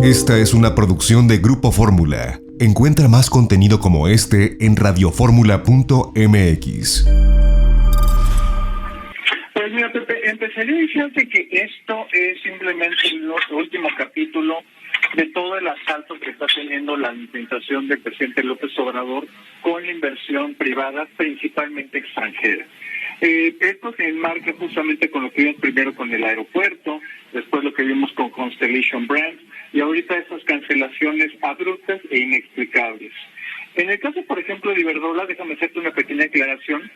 Esta es una producción de Grupo Fórmula. Encuentra más contenido como este en radioformula.mx. Pues mira, Pepe, empezaría diciéndote que esto es simplemente el último capítulo de todo el asalto que está teniendo la administración del presidente López Obrador con la inversión privada, principalmente extranjera. Esto se enmarca justamente con lo que vimos primero con el aeropuerto, después lo que vimos con Constellation Brands, y ahorita esas cancelaciones abruptas e inexplicables. En el caso, por ejemplo, de Iberdrola, déjame hacerte una pequeña aclaración.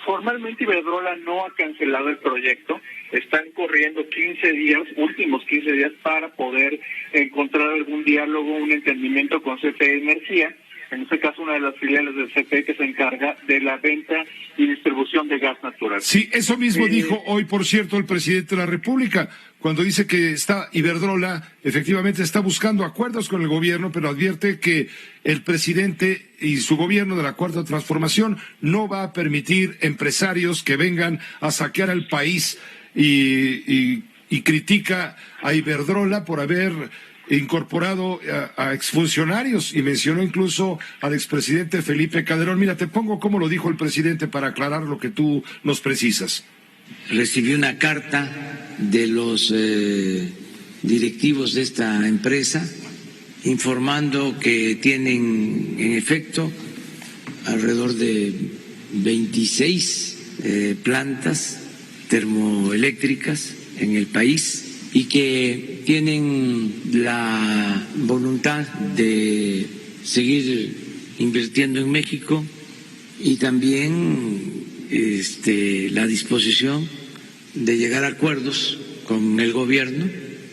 Formalmente Iberdrola no ha cancelado el proyecto. Están corriendo 15 días, últimos 15 días, para poder encontrar algún diálogo, un entendimiento con CFE Energía. En este caso, una de las filiales del CFE que se encarga de la venta y distribución de gas natural. Sí, eso mismo dijo hoy, por cierto, el presidente de la República, cuando dice que Iberdrola efectivamente está buscando acuerdos con el gobierno, pero advierte que el presidente y su gobierno de la Cuarta Transformación no va a permitir empresarios que vengan a saquear al país y critica a Iberdrola por haber incorporado a exfuncionarios y mencionó incluso al expresidente Felipe Calderón. Mira, te pongo cómo lo dijo el presidente para aclarar lo que tú nos precisas. Recibí una carta de los directivos de esta empresa informando que tienen en efecto alrededor de 26 plantas termoeléctricas en el país y que tienen la voluntad de seguir invirtiendo en México y también la disposición de llegar a acuerdos con el gobierno.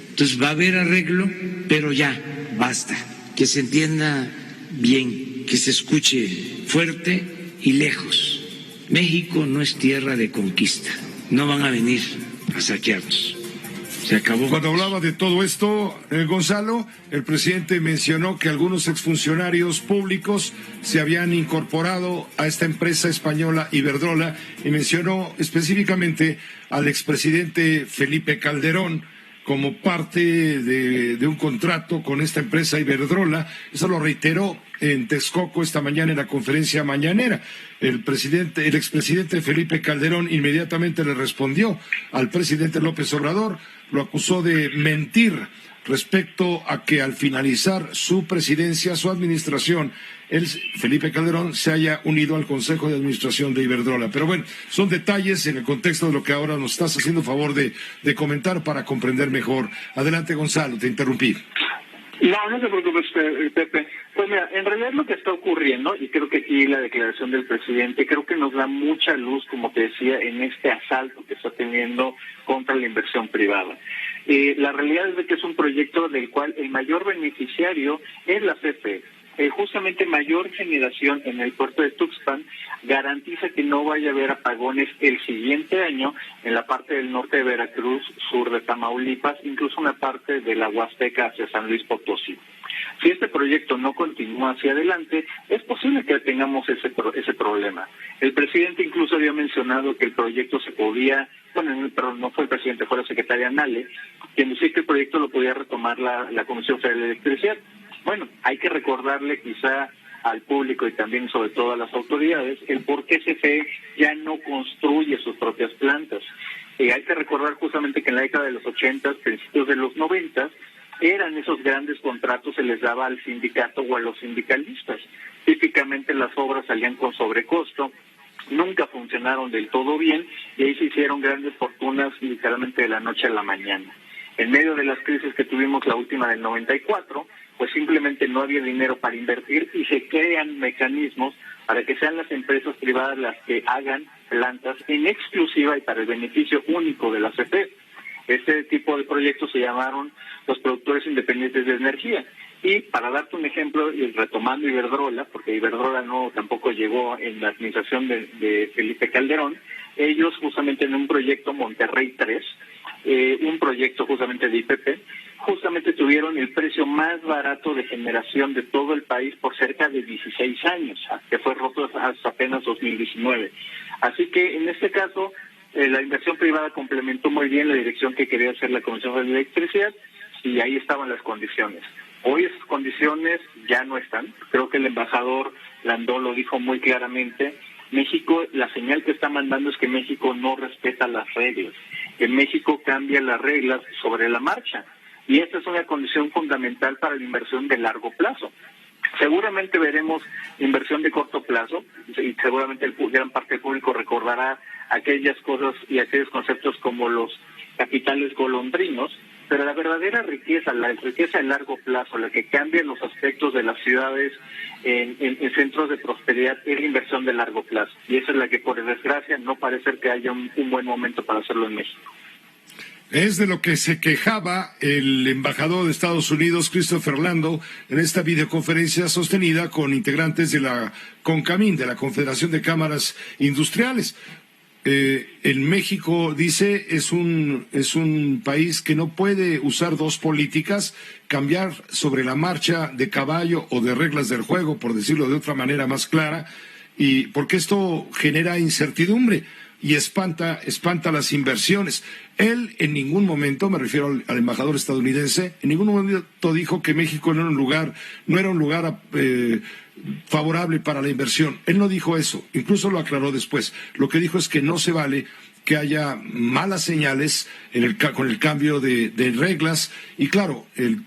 Entonces va a haber arreglo, pero ya, basta. Que se entienda bien, que se escuche fuerte y lejos. México no es tierra de conquista. No van a venir a saquearnos. Se acabó. Cuando hablaba de todo esto, Gonzalo, el presidente mencionó que algunos exfuncionarios públicos se habían incorporado a esta empresa española Iberdrola y mencionó específicamente al expresidente Felipe Calderón como parte de un contrato con esta empresa Iberdrola. Eso lo reiteró en Texcoco esta mañana en la conferencia mañanera. El expresidente Felipe Calderón inmediatamente le respondió al presidente López Obrador, lo acusó de mentir respecto a que al finalizar su presidencia, su administración, Felipe Calderón se haya unido al Consejo de Administración de Iberdrola. Pero bueno, son detalles en el contexto de lo que ahora nos estás haciendo favor de comentar para comprender mejor. Adelante, Gonzalo, te interrumpí. No te preocupes, Pepe. Pues mira, en realidad lo que está ocurriendo, y creo que aquí la declaración del presidente, creo que nos da mucha luz, como te decía, en este asalto que está teniendo contra la inversión privada. La realidad es de que es un proyecto del cual el mayor beneficiario es la CFE. Justamente mayor generación en el puerto de Tuxpan garantiza que no vaya a haber apagones el siguiente año en la parte del norte de Veracruz, sur de Tamaulipas, incluso una parte de la Huasteca hacia San Luis Potosí. Si este proyecto no continúa hacia adelante, es posible que tengamos ese problema. El presidente incluso había mencionado que el proyecto se podía, pero no fue el presidente, fue la secretaria Nale, quien decía que el proyecto lo podía retomar la Comisión Federal de Electricidad. Bueno, hay que recordarle quizá al público y también sobre todo a las autoridades el por qué CFE ya no construye sus propias plantas. Hay que recordar justamente que en la década de los 80, principios de los 90, eran esos grandes contratos, se les daba al sindicato o a los sindicalistas. Típicamente las obras salían con sobrecosto, nunca funcionaron del todo bien y ahí se hicieron grandes fortunas literalmente de la noche a la mañana. En medio de las crisis que tuvimos, la última del 94, pues simplemente no había dinero para invertir y se crean mecanismos para que sean las empresas privadas las que hagan plantas en exclusiva y para el beneficio único de la CFE. Este tipo de proyectos se llamaron los productores independientes de energía. Y para darte un ejemplo, y retomando Iberdrola, porque Iberdrola no tampoco llegó en la administración de Felipe Calderón, ellos justamente en un proyecto Monterrey 3, un proyecto justamente de IPP, justamente tuvieron el precio más barato de generación de todo el país por cerca de 16 años, que fue roto hasta apenas 2019. Así que en este caso, la inversión privada complementó muy bien la dirección que quería hacer la Comisión de Electricidad. y ahí estaban las condiciones. Hoy esas condiciones ya no están. Creo que el embajador Landó lo dijo muy claramente. México, la señal que está mandando es que México no respeta las reglas, que México cambia las reglas sobre la marcha. Y esta es una condición fundamental para la inversión de largo plazo. Seguramente veremos inversión de corto plazo y seguramente gran parte del público recordará aquellas cosas y aquellos conceptos como los capitales golondrinos, pero la verdadera riqueza, la riqueza de largo plazo, la que cambia los aspectos de las ciudades en centros de prosperidad, es la inversión de largo plazo. Y esa es la que, por desgracia, no parece que haya un buen momento para hacerlo en México. Es de lo que se quejaba el embajador de Estados Unidos, Christopher Landau, en esta videoconferencia sostenida con integrantes de la CONCAMIN, de la Confederación de Cámaras Industriales. En México, dice, es un país que no puede usar dos políticas, cambiar sobre la marcha de caballo o de reglas del juego, por decirlo de otra manera más clara, y porque esto genera incertidumbre y espanta las inversiones. Él en ningún momento, me refiero al embajador estadounidense, en ningún momento dijo que México no era un lugar favorable para la inversión. Él no dijo eso, incluso lo aclaró después. Lo que dijo es que no se vale que haya malas señales con el cambio de reglas. Y claro, el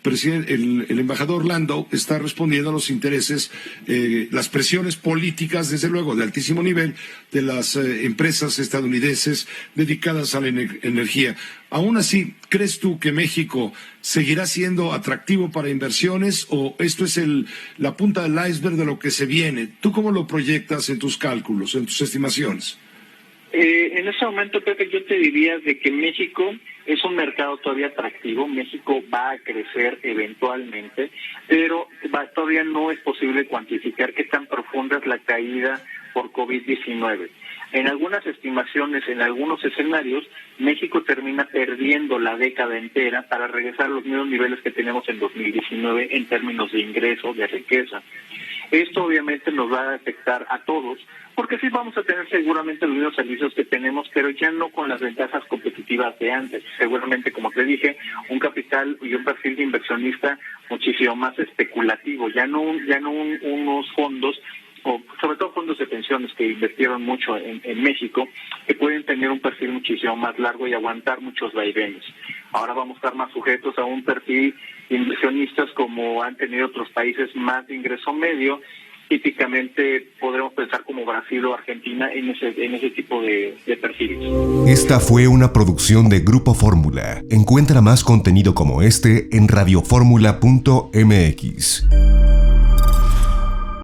embajador Landau está respondiendo a los intereses, las presiones políticas, desde luego, de altísimo nivel, de las empresas estadounidenses dedicadas a la energía. Aún así, ¿crees tú que México seguirá siendo atractivo para inversiones o esto es la punta del iceberg de lo que se viene? ¿Tú cómo lo proyectas en tus cálculos, en tus estimaciones? En ese momento, Pepe, yo te diría de que México es un mercado todavía atractivo. México va a crecer eventualmente, pero todavía no es posible cuantificar qué tan profunda es la caída por COVID-19. En algunas estimaciones, en algunos escenarios, México termina perdiendo la década entera para regresar a los mismos niveles que tenemos en 2019 en términos de ingreso, de riqueza. Esto obviamente nos va a afectar a todos, porque sí vamos a tener seguramente los mismos servicios que tenemos, pero ya no con las ventajas competitivas de antes. Seguramente, como te dije, un capital y un perfil de inversionista muchísimo más especulativo, ya no unos fondos, o sobre todo fondos de pensiones que invirtieron mucho en México, que pueden tener un perfil muchísimo más largo y aguantar muchos vaivenes. Ahora vamos a estar más sujetos a un perfil de inversionistas como han tenido otros países más de ingreso medio. Típicamente podremos pensar como Brasil o Argentina en ese tipo de perfiles. Esta fue una producción de Grupo Fórmula. Encuentra más contenido como este en radioformula.mx.